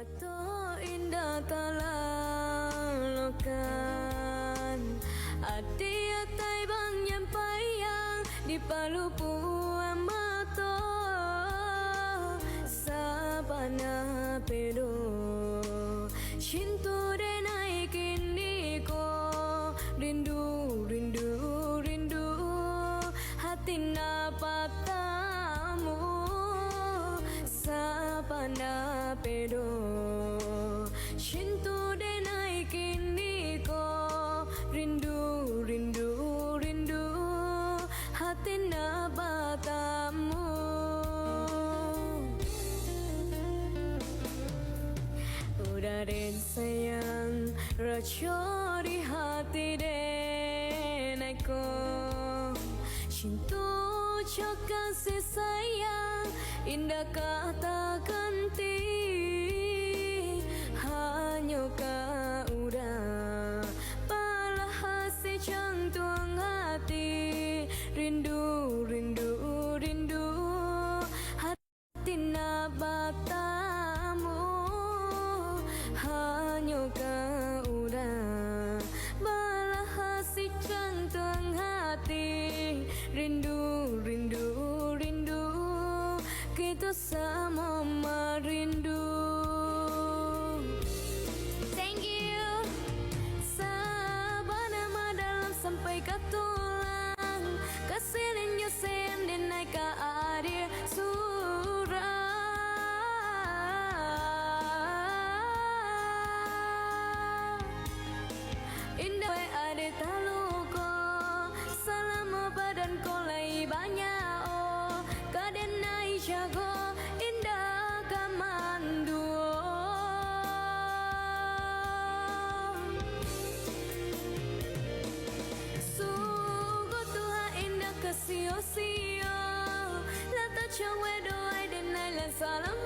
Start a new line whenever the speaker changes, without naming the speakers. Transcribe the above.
mato indah talalokan adi atai bang nyampayang di palupu mato sabana pedo cintu denai kini ko rindu rindu rindu hati napatamu sapana pedo cintu denai kini ko rindu rindu rindu hati napatamu udah den sayang rajo di hati denai ko cintu cok kasih sayang indah kata ganti hanya kau udah pala hasi jantung hati rindu rindu rindu hati nabatamu hanya kau udah pala hasi jantung hati rindu rindu rindu kita sama merindu. Thank you. Sabana dalam sampai ke tulang kasih nyusen dan naik ke air surah indah ada taluko selama badan kolai banyak oh kadenai jago indah kamanduo sugo tuha indah kesio-sio lata cawe doai denai lan salam